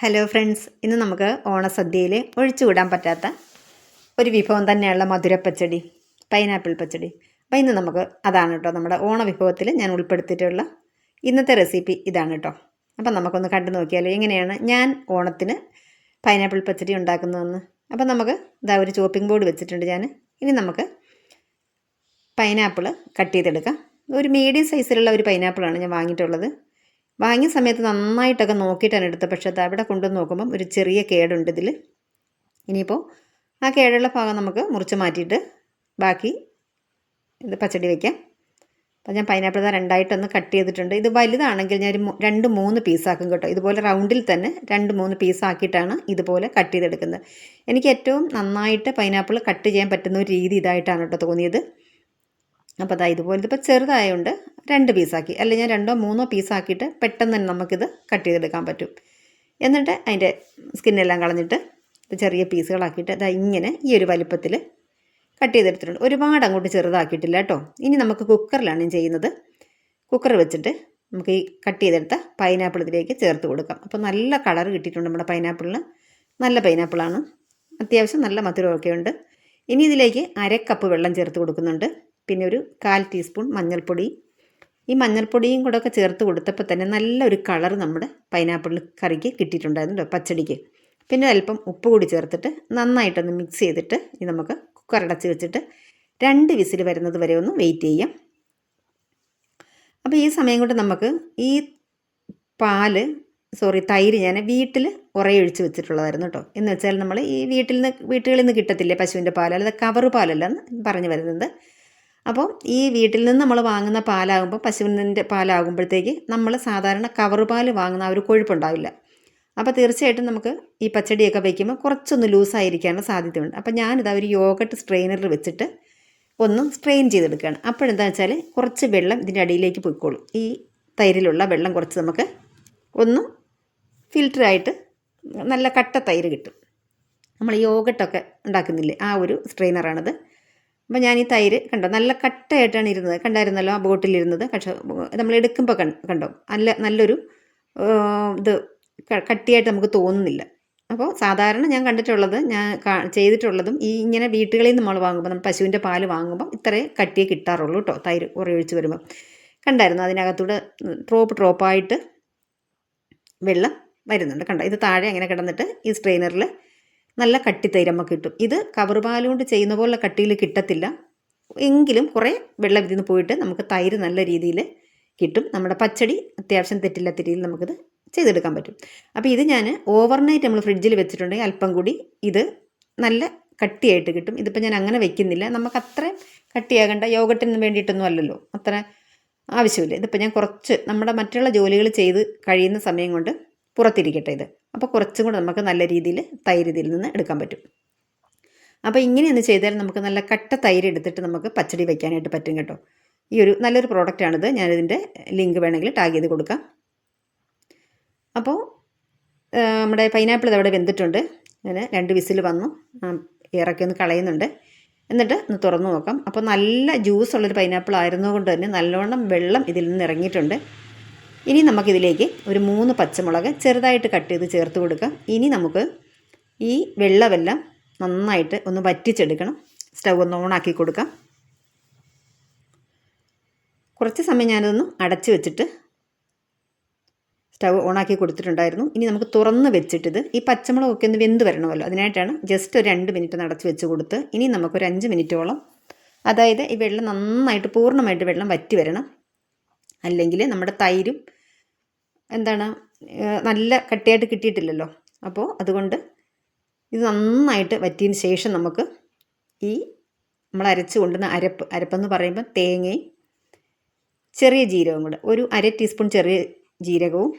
Hello friends, ഇന്ന് നമുക്ക് ഓണസദ്യയിൽ ഒഴിച്ചുകൂടാൻ പറ്റാത്ത ഒരു വിഭവം തന്നെയുള്ള മധുരപ്പച്ചടി, പൈനാപ്പിൾ പച്ചടി. അപ്പോൾ ഇന്ന് നമുക്ക് അതാണ് കേട്ടോ നമ്മുടെ ഓണ വിഭവത്തിൽ ഞാൻ ഉൾപ്പെടുത്തിയിട്ടുള്ള ഇന്നത്തെ റെസിപ്പി ഇതാണ് കേട്ടോ. അപ്പം നമുക്കൊന്ന് കണ്ടു നോക്കിയാലോ എങ്ങനെയാണ് ഞാൻ ഓണത്തിന് പൈനാപ്പിൾ പച്ചടി ഉണ്ടാക്കുന്നതെന്ന്. അപ്പം നമുക്ക് ഇതാ ഒരു ചോപ്പിംഗ് ബോർഡ് വെച്ചിട്ടുണ്ട് ഞാൻ. ഇനി നമുക്ക് പൈനാപ്പിൾ കട്ട് ചെയ്തെടുക്കാം. ഒരു മീഡിയം സൈസിലുള്ള ഒരു പൈനാപ്പിളാണ് ഞാൻ വാങ്ങിയിട്ടുള്ളത്. വാങ്ങിയ സമയത്ത് നന്നായിട്ടൊക്കെ നോക്കിയിട്ടാണ് എടുത്തത്. പക്ഷേ അത് അവിടെ കൊണ്ടുവന്ന് നോക്കുമ്പം ഒരു ചെറിയ കേടുണ്ട് ഇതിൽ. ഇനിയിപ്പോൾ ആ കേടുള്ള ഭാഗം നമുക്ക് മുറിച്ച് മാറ്റിയിട്ട് ബാക്കി ഇത് പച്ചടി വയ്ക്കാം. അപ്പോൾ ഞാൻ പൈനാപ്പിൾ രണ്ടായിട്ടൊന്ന് കട്ട് ചെയ്തിട്ടുണ്ട്. ഇത് വലുതാണെങ്കിൽ ഞാൻ 2-3 പീസാക്കും കേട്ടോ. ഇതുപോലെ റൗണ്ടിൽ തന്നെ 2-3 പീസാക്കിയിട്ടാണ് ഇതുപോലെ കട്ട് ചെയ്തെടുക്കുന്നത്. എനിക്ക് ഏറ്റവും നന്നായിട്ട് പൈനാപ്പിൾ കട്ട് ചെയ്യാൻ പറ്റുന്ന ഒരു രീതി ഇതായിട്ടാണ് കേട്ടോ തോന്നിയത്. അപ്പോൾ അതാ ഇതുപോലെ ഇതിപ്പോൾ ചെറുതായതുകൊണ്ട് 2 പീസാക്കി, അല്ലെങ്കിൽ ഞാൻ 2-3 പീസാക്കിയിട്ട് പെട്ടെന്ന് തന്നെ നമുക്കിത് കട്ട് ചെയ്തെടുക്കാൻ പറ്റും. എന്നിട്ട് അതിൻ്റെ സ്കിന്നെല്ലാം കളഞ്ഞിട്ട് ഇത് ചെറിയ പീസുകളാക്കിയിട്ട് അതാ ഇങ്ങനെ ഈ ഒരു വലിപ്പത്തിൽ കട്ട് ചെയ്തെടുത്തിട്ടുണ്ട്. ഒരുപാട് അങ്ങോട്ട് ചെറുതാക്കിയിട്ടില്ല കേട്ടോ. ഇനി നമുക്ക് കുക്കറിലാണ് ചെയ്യുന്നത്. കുക്കർ വെച്ചിട്ട് നമുക്ക് ഈ കട്ട് ചെയ്തെടുത്ത പൈനാപ്പിൾ ഇതിലേക്ക് ചേർത്ത് കൊടുക്കാം. അപ്പോൾ നല്ല കളർ കിട്ടിയിട്ടുണ്ട് നമ്മുടെ പൈനാപ്പിളിന്. നല്ല പൈനാപ്പിളാണ്, അത്യാവശ്യം നല്ല മധുരമൊക്കെ ഉണ്ട്. ഇനി ഇതിലേക്ക് 1/2 കപ്പ് വെള്ളം ചേർത്ത് കൊടുക്കുന്നുണ്ട്. പിന്നെ ഒരു 1/4 ടീസ്പൂൺ മഞ്ഞൾപ്പൊടി. ഈ മഞ്ഞൾപ്പൊടിയും കൂടെ ഒക്കെ ചേർത്ത് കൊടുത്തപ്പോൾ തന്നെ നല്ലൊരു കളർ നമ്മുടെ പൈനാപ്പിൾ കറിക്ക് കിട്ടിയിട്ടുണ്ടായിരുന്നു കേട്ടോ, പച്ചടിക്ക്. പിന്നെ അല്പം ഉപ്പ് കൂടി ചേർത്തിട്ട് നന്നായിട്ടൊന്ന് മിക്സ് ചെയ്തിട്ട് ഇനി നമുക്ക് കുക്കർ അടച്ച് വെച്ചിട്ട് 2 വിസിൽ വരുന്നത് വരെ ഒന്ന് വെയിറ്റ് ചെയ്യാം. അപ്പോൾ ഈ സമയം കൊണ്ട് നമുക്ക് ഈ തൈര് ഞാൻ വീട്ടിൽ ഉറയൊഴിച്ച് വെച്ചിട്ടുള്ളതായിരുന്നു കേട്ടോ. എന്ന് വെച്ചാൽ നമ്മൾ ഈ വീട്ടുകളിൽ നിന്ന് കിട്ടത്തില്ലേ പശുവിൻ്റെ പാൽ, അല്ലാതെ കവറ് പാലല്ലെന്ന് പറഞ്ഞു വരുന്നത്. അപ്പോൾ ഈ വീട്ടിൽ നിന്ന് നമ്മൾ വാങ്ങുന്ന പാലാകുമ്പോൾ, പശുവിൻ്റെ പാലാകുമ്പോഴത്തേക്ക് നമ്മൾ സാധാരണ കവറ് പാൽ വാങ്ങുന്ന ആ ഒരു കൊഴുപ്പുണ്ടാവില്ല. അപ്പോൾ തീർച്ചയായിട്ടും നമുക്ക് ഈ പച്ചടിയൊക്കെ വയ്ക്കുമ്പോൾ കുറച്ചൊന്ന് ലൂസായിരിക്കാനുള്ള സാധ്യതയുണ്ട്. അപ്പോൾ ഞാനിതാ ഒരു യോഗട്ട് സ്ട്രെയിനറിൽ വെച്ചിട്ട് ഒന്ന് സ്ട്രെയിൻ ചെയ്തെടുക്കുകയാണ്. അപ്പോഴെന്താ വെച്ചാൽ കുറച്ച് വെള്ളം ഇതിൻ്റെ അടിയിലേക്ക് പോയിക്കോളും. ഈ തൈരിലുള്ള വെള്ളം കുറച്ച് നമുക്ക് ഒന്ന് ഫിൽറ്ററായിട്ട് നല്ല കട്ട തൈര് കിട്ടും. നമ്മൾ യോഗട്ടൊക്കെ ഉണ്ടാക്കുന്നില്ലേ, ആ ഒരു സ്ട്രെയിനറാണിത്. അപ്പോൾ ഞാൻ ഈ തൈര് കണ്ടോ നല്ല കട്ടയായിട്ടാണ് ഇരുന്നത്, കണ്ടായിരുന്നല്ലോ ആ ബോട്ടിലിരുന്നത്. പക്ഷേ നമ്മൾ എടുക്കുമ്പോൾ കണ്ടോ നല്ലൊരു ഇത് കട്ടിയായിട്ട് നമുക്ക് തോന്നുന്നില്ല. അപ്പോൾ സാധാരണ ഞാൻ കണ്ടിട്ടുള്ളത്, ഞാൻ ചെയ്തിട്ടുള്ളതും ഈ ഇങ്ങനെ വീട്ടുകളിൽ നിന്ന് നമ്മൾ വാങ്ങുമ്പോൾ, നമ്മൾ പശുവിൻ്റെ പാല് വാങ്ങുമ്പോൾ ഇത്രേ കട്ടിയേ കിട്ടാറുള്ളൂ കേട്ടോ. തൈര് ഉറയൊഴിച്ച് വരുമ്പോൾ കണ്ടായിരുന്നു അതിനകത്തൂടെ ഡ്രോപ്പായിട്ട് വെള്ളം വരുന്നുണ്ട്. കണ്ടോ, ഇത് താഴെ അങ്ങനെ കിടന്നിട്ട് ഈ സ്ട്രെയിനറിൽ നല്ല കട്ടി തൈര് നമുക്ക് കിട്ടും. ഇത് കവർ പാലുകൊണ്ട് ചെയ്യുന്ന പോലെ കട്ടിയിൽ കിട്ടത്തില്ല, എങ്കിലും കുറേ വെള്ളം ഇതിൽ നിന്ന് പോയിട്ട് നമുക്ക് തൈര് നല്ല രീതിയിൽ കിട്ടും. നമ്മുടെ പച്ചടി അത്യാവശ്യം തെറ്റില്ലാത്ത രീതിയിൽ നമുക്കിത് ചെയ്തെടുക്കാൻ പറ്റും. അപ്പോൾ ഇത് ഞാൻ ഓവർനൈറ്റ് നമ്മൾ ഫ്രിഡ്ജിൽ വെച്ചിട്ടുണ്ടെങ്കിൽ അല്പം കൂടി ഇത് നല്ല കട്ടിയായിട്ട് കിട്ടും. ഇതിപ്പോൾ ഞാൻ അങ്ങനെ വെക്കുന്നില്ല, നമുക്ക് അത്ര കട്ടിയാകേണ്ട, യോഗട്ടിന് വേണ്ടിയിട്ടൊന്നും അല്ലല്ലോ, അത്ര ആവശ്യമില്ല. ഇതിപ്പോൾ ഞാൻ കുറച്ച് നമ്മുടെ മറ്റുള്ള ജോലികൾ ചെയ്ത് കഴിയുന്ന സമയം കൊണ്ട് പുറത്തിരിക്കട്ടെ ഇത്. അപ്പോൾ കുറച്ചും കൂടെ നമുക്ക് നല്ല രീതിയിൽ തൈര് ഇതിൽ നിന്ന് എടുക്കാൻ പറ്റും. അപ്പോൾ ഇങ്ങനെയൊന്ന് ചെയ്താൽ നമുക്ക് നല്ല കട്ട തൈര് എടുത്തിട്ട് നമുക്ക് പച്ചടി വയ്ക്കാനായിട്ട് പറ്റും കേട്ടോ. ഈ ഒരു നല്ലൊരു പ്രോഡക്റ്റാണിത്. ഞാനിതിൻ്റെ ലിങ്ക് വേണമെങ്കിൽ ടാഗ് ചെയ്ത് കൊടുക്കാം. അപ്പോൾ നമ്മുടെ പൈനാപ്പിൾ ഇതവിടെ വെന്തിട്ടുണ്ട്. ഞാൻ 2 വിസിൽ വന്നു, ഇറക്കി ഒന്ന് കളയുന്നുണ്ട്. എന്നിട്ട് ഒന്ന് തുറന്നു നോക്കാം. അപ്പോൾ നല്ല ജ്യൂസുള്ളൊരു പൈനാപ്പിൾ ആയിരുന്നുകൊണ്ട് തന്നെ നല്ലോണം വെള്ളം ഇതിൽ നിന്ന് ഇറങ്ങിയിട്ടുണ്ട്. ഇനി നമുക്കിതിലേക്ക് ഒരു 3 പച്ചമുളക് ചെറുതായിട്ട് കട്ട് ചെയ്ത് ചേർത്ത് കൊടുക്കാം. ഇനി നമുക്ക് ഈ വെള്ളമെല്ലാം നന്നായിട്ട് ഒന്ന് വറ്റിച്ചെടുക്കണം. സ്റ്റൗ ഒന്ന് ഓണാക്കി കൊടുക്കാം. കുറച്ച് സമയം ഞാനതൊന്ന് അടച്ച് വെച്ചിട്ട് സ്റ്റൗ ഓണാക്കി കൊടുത്തിട്ടുണ്ടായിരുന്നു. ഇനി നമുക്ക് തുറന്ന് വെച്ചിട്ടിത് ഈ പച്ചമുളകൊക്കെ ഒന്ന് വെന്ത് വരണമല്ലോ, അതിനായിട്ടാണ് ജസ്റ്റ് ഒരു 2 മിനിറ്റ് ഒന്ന് അടച്ച് വെച്ച് കൊടുത്ത് ഇനി നമുക്കൊരു 5 മിനിറ്റോളം, അതായത് ഈ വെള്ളം നന്നായിട്ട് പൂർണ്ണമായിട്ട് വെള്ളം വറ്റി വരണം. അല്ലെങ്കിൽ നമ്മുടെ തൈരും നല്ല കട്ടിയായിട്ട് കിട്ടിയിട്ടില്ലല്ലോ. അപ്പോൾ അതുകൊണ്ട് ഇത് നന്നായിട്ട് വറ്റിയതിന് ശേഷം നമുക്ക് ഈ നമ്മൾ അരച്ച് കൊണ്ടുവന്ന അരപ്പെന്ന് പറയുമ്പോൾ തേങ്ങയും ചെറിയ ജീരകവും കൂടെ, ഒരു 1/2 ടീസ്പൂൺ ചെറിയ ജീരകവും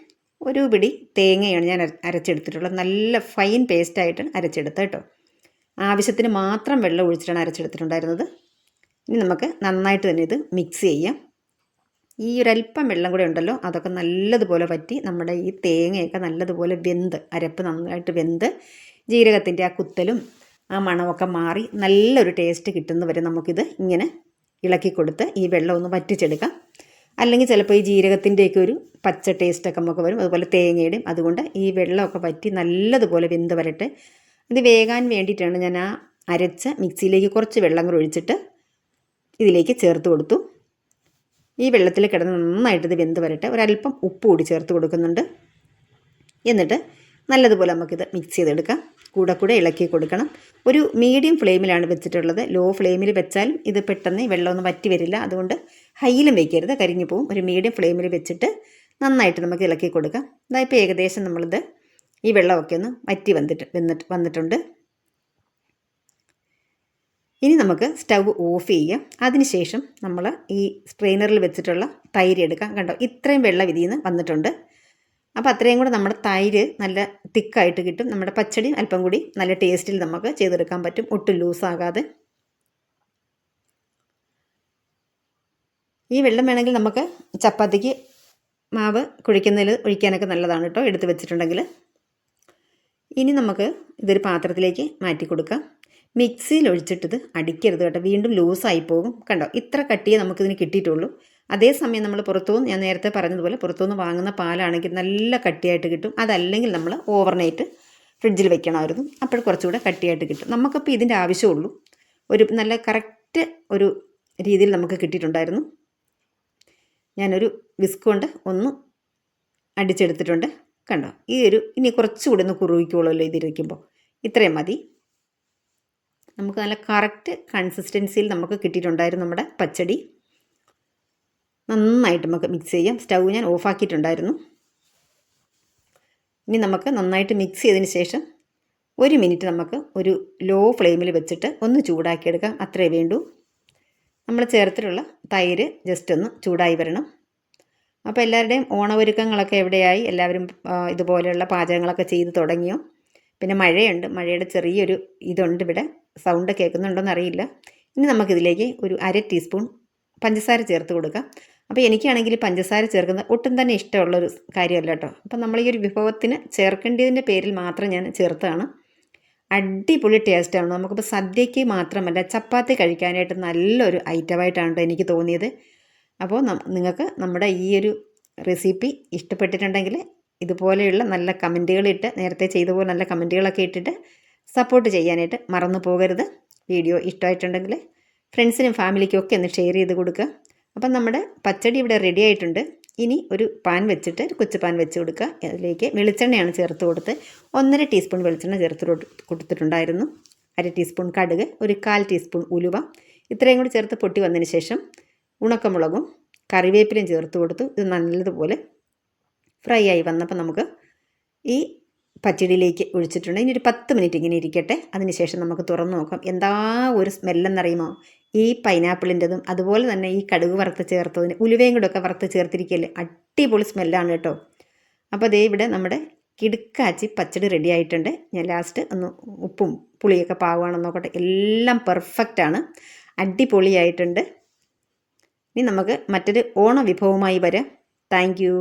ഒരു പിടി തേങ്ങയാണ് ഞാൻ അരച്ചെടുത്തിട്ടുള്ളത്. നല്ല ഫൈൻ പേസ്റ്റായിട്ട് അരച്ചെടുത്ത കേട്ടോ. ആവശ്യത്തിന് മാത്രം വെള്ളം ഒഴിച്ചിട്ടാണ് അരച്ചെടുത്തിട്ടുണ്ടായിരുന്നത്. ഇനി നമുക്ക് നന്നായിട്ട് തന്നെ ഇത് മിക്സ് ചെയ്യാം. ഈ ഒരല്പം വെള്ളം കൂടെ ഉണ്ടല്ലോ, അതൊക്കെ നല്ലതുപോലെ വറ്റി നമ്മുടെ ഈ തേങ്ങയൊക്കെ നല്ലതുപോലെ അരപ്പ് നന്നായിട്ട് വെന്ത് ജീരകത്തിൻ്റെ ആ കുത്തലും ആ മണമൊക്കെ മാറി നല്ലൊരു ടേസ്റ്റ് കിട്ടുന്നവരെ നമുക്കിത് ഇങ്ങനെ ഇളക്കി കൊടുത്ത് ഈ വെള്ളം ഒന്ന് വറ്റിച്ചെടുക്കാം. അല്ലെങ്കിൽ ചിലപ്പോൾ ഈ ജീരകത്തിൻ്റെയൊക്കെ ഒരു പച്ച ടേസ്റ്റൊക്കെ നമുക്ക് വരും, അതുപോലെ തേങ്ങയുടെയും. അതുകൊണ്ട് ഈ വെള്ളമൊക്കെ വറ്റി നല്ലതുപോലെ വെന്ത് വരട്ടെ. ഇത് വേകാൻ വേണ്ടിയിട്ടാണ് ഞാൻ ആ അരച്ച മിക്സിയിലേക്ക് കുറച്ച് വെള്ളം കൂടെ ഒഴിച്ചിട്ട് ഇതിലേക്ക് ചേർത്ത് കൊടുത്തു. ഈ വെള്ളത്തിൽ കിടന്ന് നന്നായിട്ട് ഇത് വെന്ത് വരട്ടെ. ഒരല്പം ഉപ്പ് കൂടി ചേർത്ത് കൊടുക്കുന്നുണ്ട്. എന്നിട്ട് നല്ലതുപോലെ നമുക്കിത് മിക്സ് ചെയ്തെടുക്കാം. കൂടെ ഇളക്കി കൊടുക്കണം. ഒരു മീഡിയം ഫ്ലെയിമിലാണ് വെച്ചിട്ടുള്ളത്. ലോ ഫ്ലെയിമിൽ വെച്ചാലും ഇത് പെട്ടെന്ന് വെള്ളമൊന്നും വറ്റി വരില്ല. അതുകൊണ്ട് ഹൈയിലും വയ്ക്കരുത്, കരിഞ്ഞു പോകും. ഒരു മീഡിയം ഫ്ലെയിമിൽ വെച്ചിട്ട് നന്നായിട്ട് നമുക്ക് ഇളക്കി കൊടുക്കാം. അതായപ്പോൾ ഏകദേശം നമ്മളിത് ഈ വെള്ളമൊക്കെ ഒന്ന് വറ്റി വന്നിട്ടുണ്ട്. ഇനി നമുക്ക് സ്റ്റവ് ഓഫ് ചെയ്യാം. അതിനുശേഷം നമ്മൾ ഈ സ്ട്രെയിനറിൽ വെച്ചിട്ടുള്ള തൈര് എടുക്കാം. കണ്ടോ, ഇത്രയും വെള്ളം ഇതിൽ നിന്ന് വന്നിട്ടുണ്ട്. അപ്പോൾ അത്രയും കൂടെ നമ്മുടെ തൈര് നല്ല തിക്കായിട്ട് കിട്ടും. നമ്മുടെ പച്ചടി അല്പം കൂടി നല്ല ടേസ്റ്റിൽ നമുക്ക് ചെയ്തെടുക്കാൻ പറ്റും, ഒട്ടും ലൂസാകാതെ. ഈ വെള്ളം വേണമെങ്കിൽ നമുക്ക് ചപ്പാത്തിക്ക് മാവ് കുഴിക്കുന്നതിൽ ഒഴിക്കാനൊക്കെ നല്ലതാണ് കേട്ടോ, എടുത്ത് വെച്ചിട്ടുണ്ടെങ്കിൽ. ഇനി നമുക്ക് ഇതൊരു പാത്രത്തിലേക്ക് മാറ്റി കൊടുക്കാം. മിക്സിയിൽ ഒഴിച്ചിട്ടിത് അടിക്കരുത് കേട്ടോ, വീണ്ടും ലൂസായി പോകും. കണ്ടോ, ഇത്ര കട്ടിയേ നമുക്കിതിന് കിട്ടിയിട്ടുള്ളൂ. അതേസമയം നമ്മൾ പുറത്തുനിന്ന്, ഞാൻ നേരത്തെ പറഞ്ഞതുപോലെ പുറത്തുനിന്ന് വാങ്ങുന്ന പാലാണെങ്കിൽ നല്ല കട്ടിയായിട്ട് കിട്ടും. അതല്ലെങ്കിൽ നമ്മൾ ഓവർനൈറ്റ് ഫ്രിഡ്ജിൽ വെക്കണമായിരുന്നു, അപ്പോൾ കുറച്ചുകൂടെ കട്ടിയായിട്ട് കിട്ടും. നമുക്കപ്പോൾ ഇതിൻ്റെ ആവശ്യമുള്ളൂ. ഒരു നല്ല കറക്റ്റ് ഒരു രീതിയിൽ നമുക്ക് കിട്ടിയിട്ടുണ്ടായിരുന്നു. ഞാനൊരു വിസ്ക് കൊണ്ട് ഒന്ന് അടിച്ചെടുത്തിട്ടുണ്ട്. കണ്ടോ, ഇനി കുറച്ചുകൂടി ഒന്ന് കുറുകിക്കോളുമല്ലോ ഇതിരിക്കുമ്പോൾ. ഇത്രയും മതി. നമുക്ക് നല്ല കറക്റ്റ് കൺസിസ്റ്റൻസിയിൽ നമുക്ക് കിട്ടിയിട്ടുണ്ടായിരുന്നു നമ്മുടെ പച്ചടി. നന്നായിട്ട് നമുക്ക് മിക്സ് ചെയ്യാം. സ്റ്റൗ ഞാൻ ഓഫാക്കിയിട്ടുണ്ടായിരുന്നു. ഇനി നമുക്ക് നന്നായിട്ട് മിക്സ് ചെയ്തതിന് ശേഷം 1 മിനിറ്റ് നമുക്ക് ഒരു ലോ ഫ്ലെയിമിൽ വെച്ചിട്ട് ഒന്ന് ചൂടാക്കിയെടുക്കാം. അത്രേ വേണ്ടൂ. നമ്മൾ ചേർത്തിട്ടുള്ള തൈര് ജസ്റ്റ് ഒന്ന് ചൂടായി വരണം. അപ്പോൾ എല്ലാവരുടെയും ഓണമൊരുക്കങ്ങളൊക്കെ എവിടെയായി? എല്ലാവരും ഇതുപോലെയുള്ള പാചകങ്ങളൊക്കെ ചെയ്ത് തുടങ്ങിയോ? പിന്നെ മഴയുണ്ട്, മഴയുടെ ചെറിയൊരു ഇതുണ്ട് ഇവിടെ, സൗണ്ട് കേൾക്കുന്നുണ്ടോയെന്ന് അറിയില്ല. ഇനി നമുക്കിതിലേക്ക് ഒരു 1/2 ടീസ്പൂൺ പഞ്ചസാര ചേർത്ത് കൊടുക്കാം. അപ്പോൾ എനിക്കാണെങ്കിൽ പഞ്ചസാര ചേർക്കുന്നത് ഒട്ടും തന്നെ ഇഷ്ടമുള്ളൊരു കാര്യമല്ല കേട്ടോ. അപ്പം നമ്മൾ ഈ ഒരു വിഭവത്തിന് ചേർക്കേണ്ടതിൻ്റെ പേരിൽ മാത്രം ഞാൻ ചേർത്താണ്. അടിപൊളി ടേസ്റ്റാണ്. നമുക്കിപ്പോൾ സദ്യയ്ക്ക് മാത്രമല്ല, ചപ്പാത്തി കഴിക്കാനായിട്ട് നല്ലൊരു ഐറ്റമായിട്ടാണ് എനിക്ക് തോന്നിയത്. അപ്പോൾ നിങ്ങൾക്ക് നമ്മുടെ ഈ ഒരു റെസിപ്പി ഇഷ്ടപ്പെട്ടിട്ടുണ്ടെങ്കിൽ ഇതുപോലെയുള്ള നല്ല കമൻറ്റുകളിട്ട്, നേരത്തെ ചെയ്ത പോലെ നല്ല കമൻറ്റുകളൊക്കെ ഇട്ടിട്ട് സപ്പോർട്ട് ചെയ്യാനായിട്ട് മറന്നു പോകരുത്. വീഡിയോ ഇഷ്ടമായിട്ടുണ്ടെങ്കിൽ ഫ്രണ്ട്സിനും ഫാമിലിക്കും ഒക്കെ ഒന്ന് ഷെയർ ചെയ്ത് കൊടുക്കുക. അപ്പം നമ്മുടെ പച്ചടി ഇവിടെ റെഡി ആയിട്ടുണ്ട്. ഇനി ഒരു പാൻ വെച്ചിട്ട്, ഒരു കൊച്ചു പാൻ വെച്ച് കൊടുക്കുക. അതിലേക്ക് വെളിച്ചെണ്ണയാണ് ചേർത്ത് കൊടുത്ത് 1.5 ടീസ്പൂൺ വെളിച്ചെണ്ണ ചേർത്ത് കൊടുത്തിട്ടുണ്ടായിരുന്നു. 1/2 ടീസ്പൂൺ കടുക്, ഒരു 1/4 ടീസ്പൂൺ ഉലുവ, ഇത്രയും കൂടി ചേർത്ത് പൊട്ടി വന്നതിന് ശേഷം ഉണക്കമുളകും കറിവേപ്പിലയും ചേർത്ത് കൊടുത്തു. ഇത് നല്ലതുപോലെ ഫ്രൈ ആയി വന്നപ്പോൾ നമുക്ക് ഈ പച്ചടിയിലേക്ക് ഒഴിച്ചിട്ടുണ്ട്. ഇനി ഒരു 10 മിനിറ്റ് ഇങ്ങനെ ഇരിക്കട്ടെ. അതിനുശേഷം നമുക്ക് തുറന്ന് നോക്കാം. എന്താ ഒരു സ്മെല്ലെന്നറിയുമോ? ഈ പൈനാപ്പിളിൻ്റെതും അതുപോലെ തന്നെ ഈ കടുക് വറുത്ത് ചേർത്തതിന് ഉലുവയും കൂടെ ഒക്കെ വറുത്ത് ചേർത്തിരിക്കുകയല്ലേ, അടിപൊളി സ്മെല്ലാണ് കേട്ടോ. അപ്പോൾ ദേ ഇവിടെ നമ്മുടെ കിടുക്കാച്ചി പച്ചടി റെഡി ആയിട്ടുണ്ട്. ഞാൻ ലാസ്റ്റ് ഒന്ന് ഉപ്പും പുളിയൊക്കെ പാകമാണെന്ന് നോക്കട്ടെ. എല്ലാം പെർഫെക്റ്റാണ്, അടിപൊളിയായിട്ടുണ്ട്. ഇനി നമുക്ക് മറ്റൊരു ഓണ വിഭവമായി വരാം. Thank you.